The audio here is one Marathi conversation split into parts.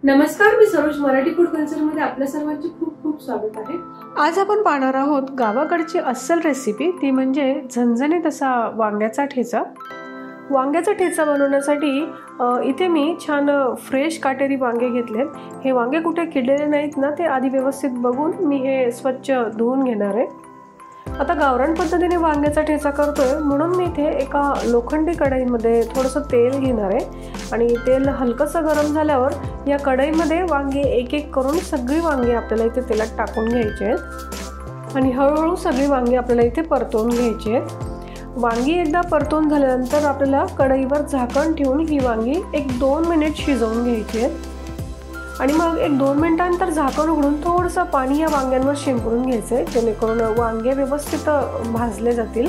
नमस्कार, मी सरोज मराठी फूड कल्चरमध्ये आपल्या सर्वांचे खूप खूप स्वागत आहे। आज आपण पाहणार आहोत गावाकडची अस्सल रेसिपी, ती म्हणजे झणझणीत असा वांग्याचा ठेचा। वांग्याचा ठेचा बनवण्यासाठी इथे मी छान फ्रेश काटेरी वांगे घेतले। हे वांगे कुठे किडलेले नाहीत ना, ते आधी व्यवस्थित बघून मी हे स्वच्छ धुवून घेणार आहे। आता गावरान पद्धतीने वांग्याचा ठेचा करतोय म्हणून मी इथे एका लोखंडी कढईमध्ये थोडंसं तेल घेणार आहे आणि तेल हलकंसं गरम झाल्यावर या कढईमध्ये वांगे एक एक करून सगळी वांगे आपल्याला इथे तेलात टाकून घ्यायचे आहेत आणि हळूहळू सगळी वांगे आपल्याला इथे परतवून घ्यायची आहेत। वांगी एकदा परतवून झाल्यानंतर आपल्याला कढईवर झाकण ठेवून ही वांगी 1-2 मिनिट शिजवून घ्यायची आहेत आणि मग 1-2 मिनिटांनंतर झाकण उघडून थोडंसं पाणी या वांग्यांवर शिंपडून घ्यायचं आहे, जेणेकरून वांगे व्यवस्थित भाजले जातील।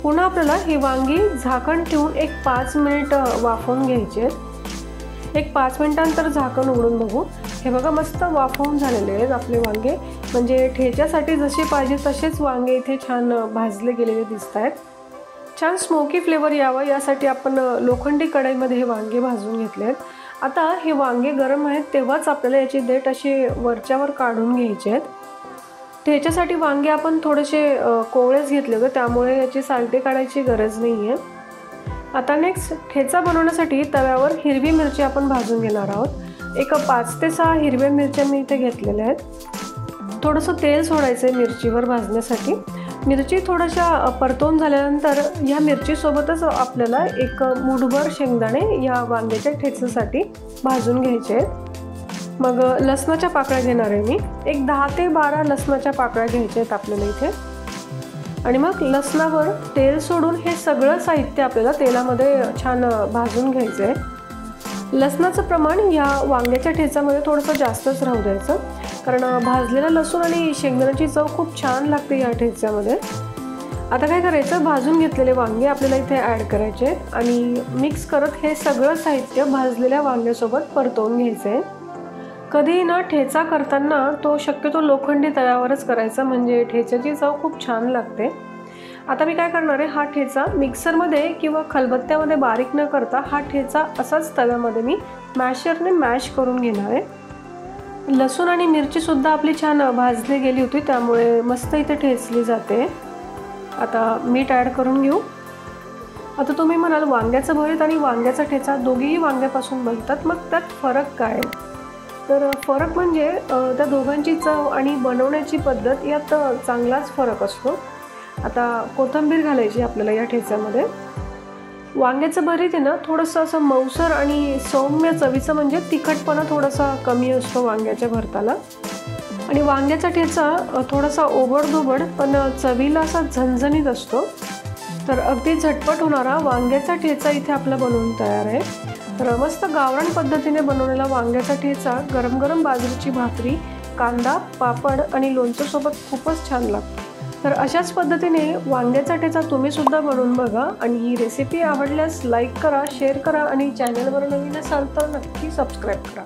पुन्हा आपल्याला ही वांगी झाकण ठेवून 5 मिनिट वाफवून घ्यायची आहेत। 5 मिनिटांनंतर झाकण उघडून बघू, हे बघा मस्त वाफवून झालेले आहेत आपले वांगे। म्हणजे ठेच्यासाठी जसे पाहिजे तसेच वांगे इथे छान भाजले गेलेले दिसत आहेत। छान स्मोकी फ्लेवर यावा यासाठी आपण लोखंडी कढईमध्ये हे वांगे भाजून घेतले आहेत। आता हे वांगे गरम आहेत तेव्हाच आपल्याला याची देठ अशी वरच्यावर काढून घ्यायचे आहेत। ठेच्यासाठी वांगे आपण थोडेसे कोवळेच घेतले होते, त्यामुळे याची सालटे काढायची गरज नाही आहे। आता नेक्स्ट ठेचा बनवण्यासाठी तव्यावर हिरवी मिरची आपण भाजून घेणार आहोत। 5 ते 6 हिरव्या मिरच्या मी इथे घेतलेल्या आहेत। थोडंसं तेल सोडायचं आहे मिरचीवर भाजण्यासाठी। मिरची थोड्याशा परतवून झाल्यानंतर या मिरचीसोबतच आपल्याला 1 मूठभर शेंगदाणे या वांग्याच्या ठेचासाठी भाजून घ्यायचे आहेत। मग लसणाच्या पाकळ्या घेणार आहे मी, 10 ते 12 लसणाच्या पाकळ्या घ्यायच्या आहेत आपल्याला इथे। आणि मग लसणावर तेल सोडून हे सगळं साहित्य आपल्याला तेलामध्ये छान भाजून घ्यायचं आहे। लसणाचं प्रमाण या वांग्याच्या ठेचामध्ये थोडंसं जास्तच राहू द्यायचं, कारण भाजलेला लसूण आणि शेंगदाण्याची चव खूप छान लागते या ठेच्यामध्ये। आता काय करायचं, भाजून घेतलेले वांगे आपल्याला इथे ॲड करायचे आणि मिक्स करत हे सगळं साहित्य भाजलेल्या वांग्यासोबत परतवून घ्यायचं आहे। कधी ना ठेचा करताना तो शक्यतो लोखंडी तव्यावरच करायचा, म्हणजे ठेच्याची चव खूप छान लागते। आता मी काय करणार आहे, हा ठेचा मिक्सरमध्ये किंवा खलबत्त्यामध्ये बारीक न करता हा ठेचा असाच तव्यामध्ये मी मॅशरने मॅश करून घेणार आहे। लसूण आणि मिरचीसुद्धा आपली छान भाजली गेली होती, त्यामुळे मस्त इथे ठेचली जाते। आता मीठ ॲड करून घेऊ। आता तुम्ही म्हणाल वांग्याचं भरीत आणि वांग्याचा ठेचा दोघेही वांग्यापासून बनतात, मग त्यात फरक काय? तर फरक म्हणजे त्या दोघांची चव आणि बनवण्याची पद्धत यात चांगलाच फरक असतो। आता कोथिंबीर घालायची आपल्याला या ठेच्यामध्ये। वांग्याचं भरीत आहे ना, थोडंसं असं मऊसर आणि सौम्य चवीचं, म्हणजे तिखटपणा थोडासा कमी असतो वांग्याच्या भरताला। आणि वांग्याचा ठेचा थोडासा ओबडधोबड पण चवीला असा झणझणीत असतो। तर अगदी झटपट होणारा वांग्याचा ठेचा इथे आपला बनवून तयार आहे। तर मस्त गावरान पद्धतीने बनवलेला वांग्याचा ठेचा गरम गरम बाजरीची भाकरी, कांदा, पापड आणि लोणच्यासोबत खूपच छान लागतो। तर अशाच पद्धतीने वांग्याचा ठेचा तुम्ही सुद्धा बनवून बघा आणि ही रेसिपी आवडल्यास लाईक करा, शेअर करा आणि चॅनलवर नवीन असाल तर नक्की सबस्क्राईब करा।